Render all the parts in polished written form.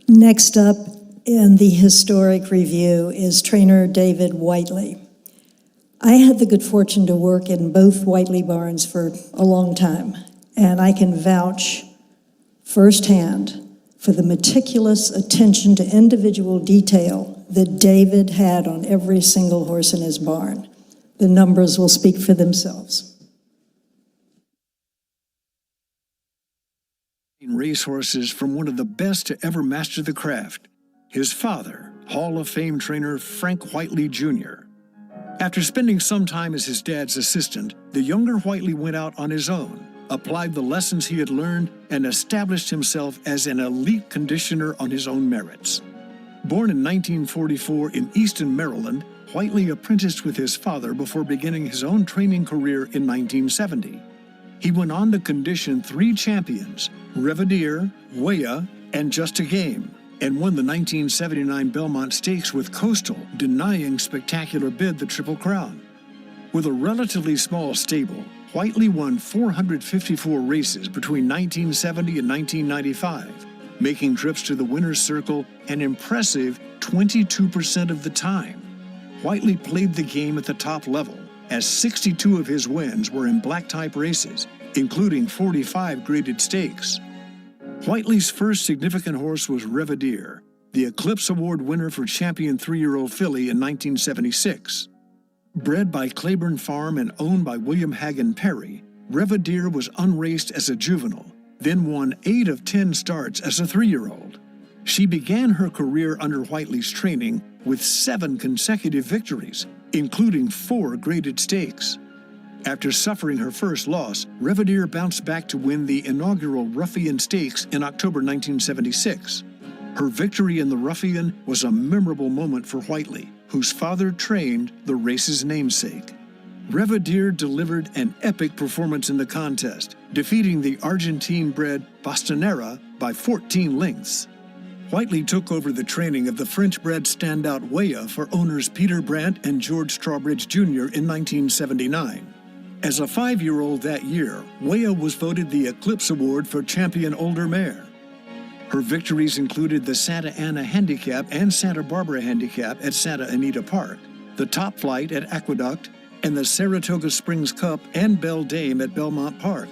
Next up in the historic review is trainer David Whiteley. I had the good fortune to work in both Whiteley barns for a long time, and I can vouch firsthand for the meticulous attention to individual detail that David had on every single horse in his barn. The numbers will speak for themselves. Racehorses from one of the best to ever master the craft, his father, Hall of Fame trainer Frank Whiteley Jr. After spending some time as his dad's assistant, the younger Whiteley went out on his own, applied the lessons he had learned, and established himself as an elite conditioner on his own merits. Born in 1944 in Easton, Maryland, Whiteley apprenticed with his father before beginning his own training career in 1970. He went on to condition 3 champions, Revadier, Weah, and Just a Game, and won the 1979 Belmont Stakes with Coastal, denying Spectacular Bid the Triple Crown. With a relatively small stable, Whiteley won 454 races between 1970 and 1995, making trips to the winner's circle an impressive 22% of the time. Whiteley played the game at the top level, as 62 of his wins were in black-type races, including 45 graded stakes. Whiteley's first significant horse was Revadier, the Eclipse Award winner for Champion 3-year-old filly in 1976. Bred by Claiborne Farm and owned by William Hagen Perry, Revadier was unraced as a juvenile, then won 8 of 10 starts as a 3-year-old. She began her career under Whiteley's training with 7 consecutive victories, including 4 graded stakes. After suffering her first loss, Revadier bounced back to win the inaugural Ruffian Stakes in October 1976. Her victory in the Ruffian was a memorable moment for Whiteley, whose father trained the race's namesake. Revadier delivered an epic performance in the contest, defeating the Argentine-bred Bastonera by 14 lengths. Whiteley took over the training of the French-bred standout Weah for owners Peter Brandt and George Strawbridge Jr. in 1979. As a 5-year-old that year, Weah was voted the Eclipse Award for Champion Older Mare. Her victories included the Santa Ana Handicap and Santa Barbara Handicap at Santa Anita Park, the Top Flight at Aqueduct, and the Saratoga Springs Cup and Belle Dame at Belmont Park.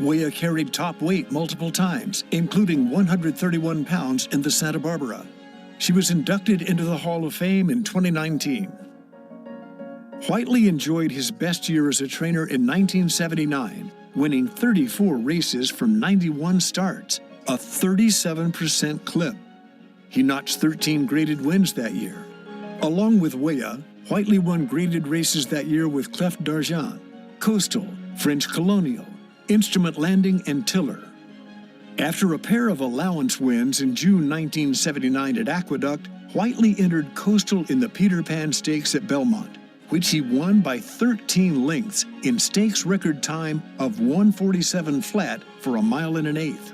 Weah carried top weight multiple times, including 131 pounds in the Santa Barbara. She was inducted into the Hall of Fame in 2019. Whiteley enjoyed his best year as a trainer in 1979, winning 34 races from 91 starts, a 37% clip. He notched 13 graded wins that year. Along with Weah, Whiteley won graded races that year with Clef d'Argent, Coastal, French Colonial, Instrument Landing, and Tiller. After a pair of allowance wins in June 1979 at Aqueduct, Whiteley entered Coastal in the Peter Pan Stakes at Belmont, which he won by 13 lengths in stakes record time of 1:47 flat for 1 1/8 miles.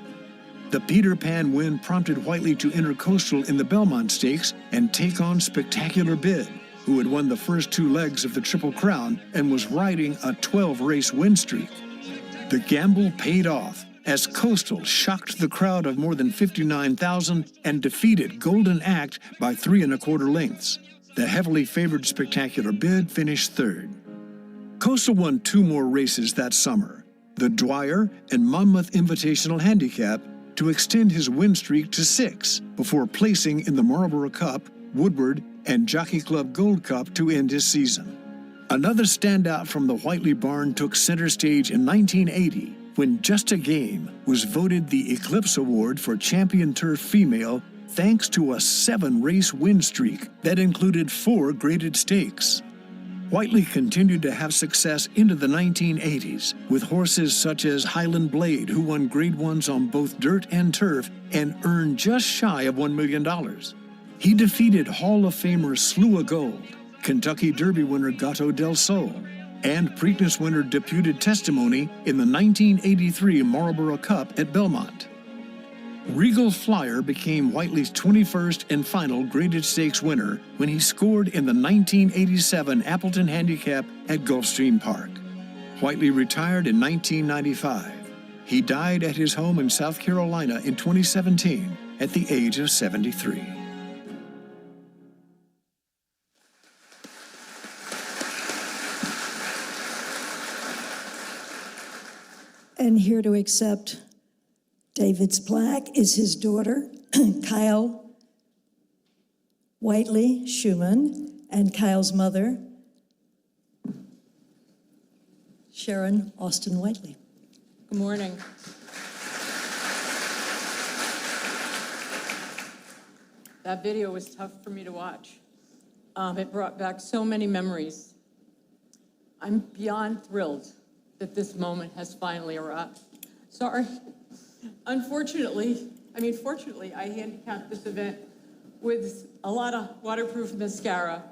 The Peter Pan win prompted Whiteley to enter Coastal in the Belmont Stakes and take on Spectacular Bid, who had won the first 2 legs of the Triple Crown and was riding a 12-race win streak. The gamble paid off as Coastal shocked the crowd of more than 59,000 and defeated Golden Act by 3 1/4 lengths. The heavily favored Spectacular Bid finished 3rd. Coastal won 2 more races that summer, the Dwyer and Monmouth Invitational Handicap, to extend his win streak to 6 before placing in the Marlboro Cup, Woodward, and Jockey Club Gold Cup to end his season. Another standout from the Whiteley barn took center stage in 1980 when Just a Game was voted the Eclipse Award for Champion Turf Female thanks to a 7-race win streak that included 4 graded stakes. Whiteley continued to have success into the 1980s with horses such as Highland Blade, who won Grade 1s on both dirt and turf and earned just shy of $1 million. He defeated Hall of Famer Slew of Gold, Kentucky Derby winner Gato del Sol, and Preakness winner Deputed Testimony in the 1983 Marlboro Cup at Belmont. Regal Flyer became Whiteley's 21st and final graded stakes winner when he scored in the 1987 Appleton Handicap at Gulfstream Park. Whiteley retired in 1995. He died at his home in South Carolina in 2017 at the age of 73. And here to accept David's plaque is his daughter, Kyle Whiteley Schumann, and Kyle's mother, Sharon Austin Whiteley. Good morning. That video was tough for me to watch. It brought back so many memories. I'm beyond thrilled that this moment has finally arrived. Sorry. Fortunately, I handicapped this event with a lot of waterproof mascara.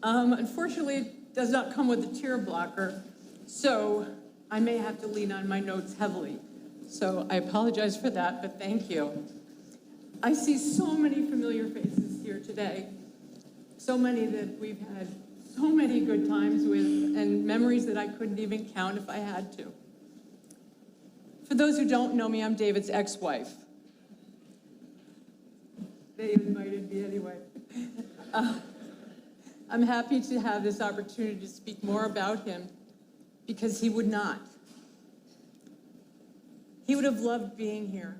Unfortunately, it does not come with a tear blocker, so I may have to lean on my notes heavily. So I apologize for that, but thank you. I see so many familiar faces here today, so many that we've had so many good times with, and memories that I couldn't even count if I had to. For those who don't know me, I'm David's ex-wife. They invited me anyway. I'm happy to have this opportunity to speak more about him because he would not. He would have loved being here.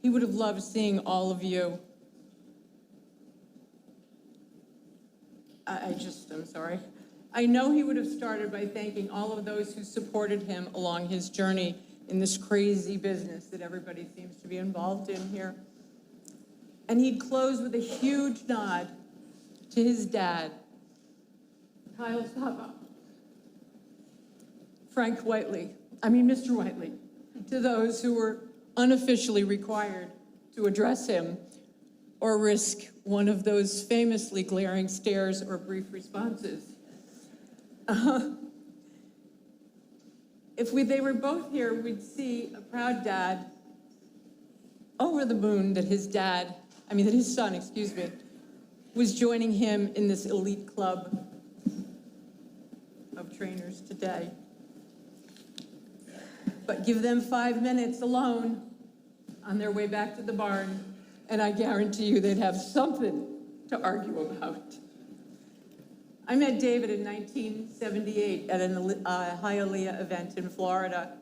He would have loved seeing all of you. I'm sorry. I know he would have started by thanking all of those who supported him along his journey in this crazy business that everybody seems to be involved in here. And he'd close with a huge nod to his dad, Kyle's papa, Mr. Whiteley, to those who were unofficially required to address him or risk one of those famously glaring stares or brief responses. If they were both here, we'd see a proud dad over the moon that his son, was joining him in this elite club of trainers today. But give them 5 minutes alone on their way back to the barn, and I guarantee you they'd have something to argue about. I met David in 1978 at an Hialeah event in Florida.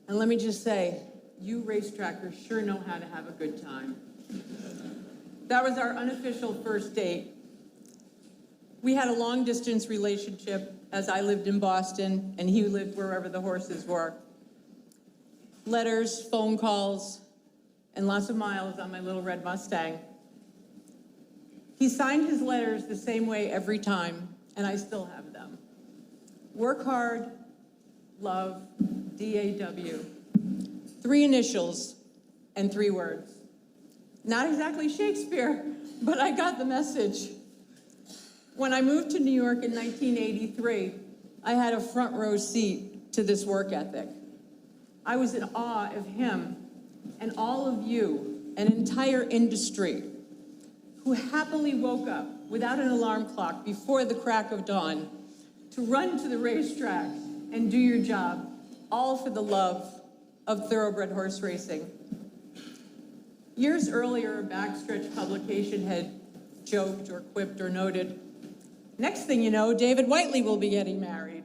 And let me just say, you racetrackers sure know how to have a good time. That was our unofficial first date. We had a long-distance relationship as I lived in Boston and he lived wherever the horses were. Letters, phone calls, and lots of miles on my little red Mustang. He signed his letters the same way every time, and I still have them. Work hard, love, D-A-W. 3 initials and 3 words. Not exactly Shakespeare, but I got the message. When I moved to New York in 1983, I had a front row seat to this work ethic. I was in awe of him and all of you, an entire industry, who happily woke up without an alarm clock before the crack of dawn to run to the racetrack and do your job, all for the love of thoroughbred horse racing. Years earlier, a backstretch publication had joked or quipped or noted, "Next thing you know, David Whiteley will be getting married."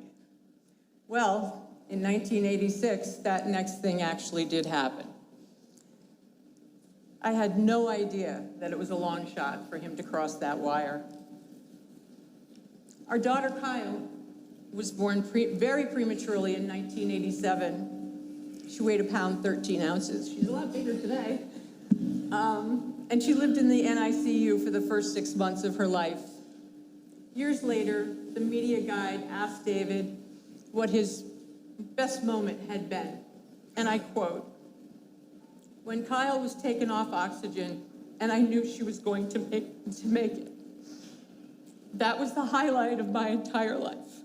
Well, in 1986, that next thing actually did happen. I had no idea that it was a long shot for him to cross that wire. Our daughter Kyle was born very prematurely in 1987. She weighed 1 pound, 13 ounces. She's a lot bigger today. And she lived in the NICU for the first 6 months of her life. Years later, the media guide asked David what his best moment had been. And I quote, "When Kyle was taken off oxygen and I knew she was going to make it. That was the highlight of my entire life."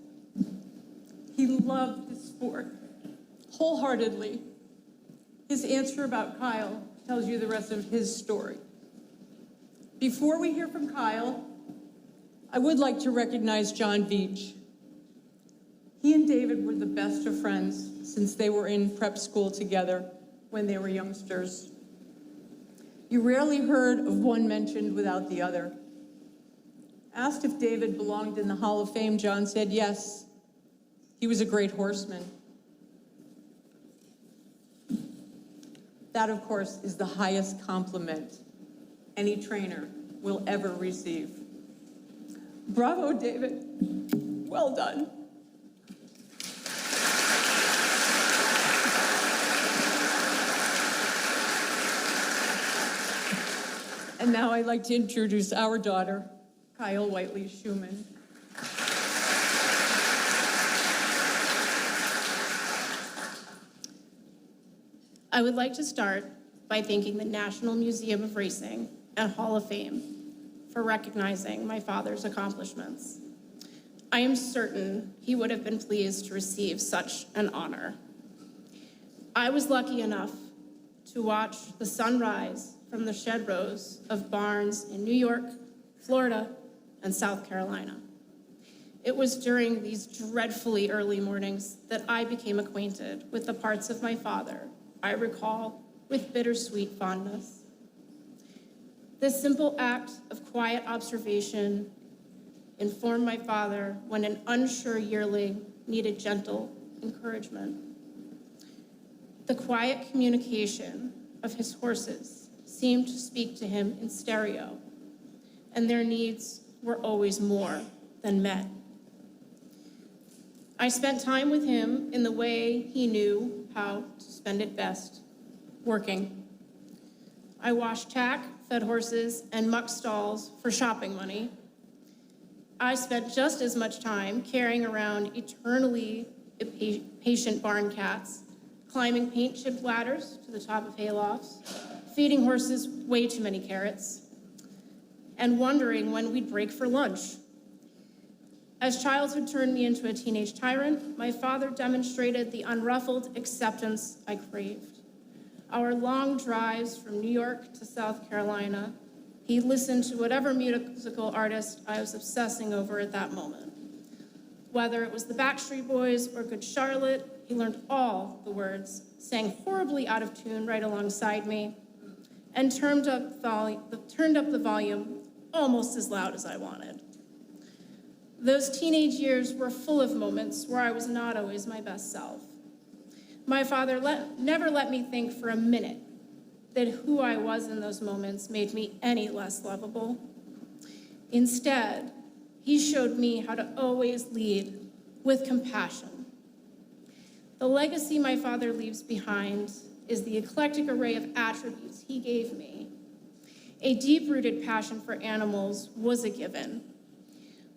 He loved the sport wholeheartedly. His answer about Kyle tells you the rest of his story. Before we hear from Kyle, I would like to recognize John Veach. He and David were the best of friends since they were in prep school together when they were youngsters. You rarely heard of one mentioned without the other. Asked if David belonged in the Hall of Fame, John said yes. He was a great horseman. That, of course, is the highest compliment any trainer will ever receive. Bravo, David. Well done. And now I'd like to introduce our daughter, Kyle Whiteley Schumann. I would like to start by thanking the National Museum of Racing and Hall of Fame for recognizing my father's accomplishments. I am certain he would have been pleased to receive such an honor. I was lucky enough to watch the sun rise from the shed rows of barns in New York, Florida, and South Carolina. It was during these dreadfully early mornings that I became acquainted with the parts of my father I recall with bittersweet fondness. This simple act of quiet observation informed my father when an unsure yearling needed gentle encouragement. The quiet communication of his horses seemed to speak to him in stereo, and their needs were always more than met. I spent time with him in the way he knew how to spend it best, working. I washed tack, fed horses, and mucked stalls for shopping money. I spent just as much time carrying around eternally patient barn cats, climbing paint-chipped ladders to the top of haylofts, feeding horses way too many carrots, and wondering when we'd break for lunch. As childhood turned me into a teenage tyrant, my father demonstrated the unruffled acceptance I craved. Our long drives from New York to South Carolina, he listened to whatever musical artist I was obsessing over at that moment. Whether it was the Backstreet Boys or Good Charlotte, he learned all the words, sang horribly out of tune right alongside me, and turned up the volume almost as loud as I wanted. Those teenage years were full of moments where I was not always my best self. My father never let me think for a minute that who I was in those moments made me any less lovable. Instead, he showed me how to always lead with compassion. The legacy my father leaves behind is the eclectic array of attributes he gave me. A deep-rooted passion for animals was a given.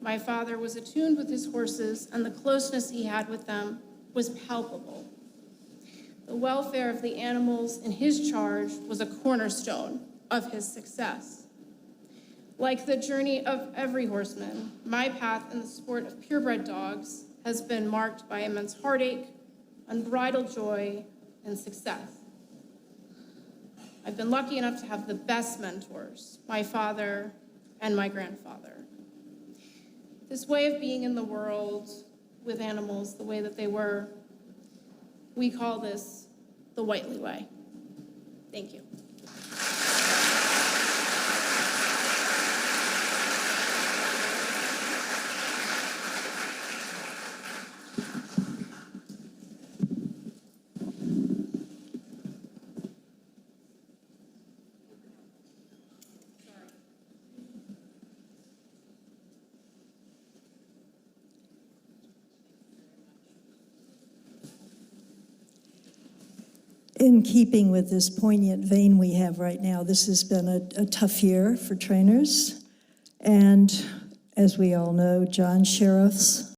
My father was attuned with his horses, and the closeness he had with them was palpable. The welfare of the animals in his charge was a cornerstone of his success. Like the journey of every horseman, my path in the sport of purebred dogs has been marked by immense heartache, unbridled joy, and success. I've been lucky enough to have the best mentors, my father and my grandfather. This way of being in the world with animals the way that they were, we call this the Whiteley way. Thank you. In keeping with this poignant vein we have right now, this has been a tough year for trainers. And as we all know, John Sheriff's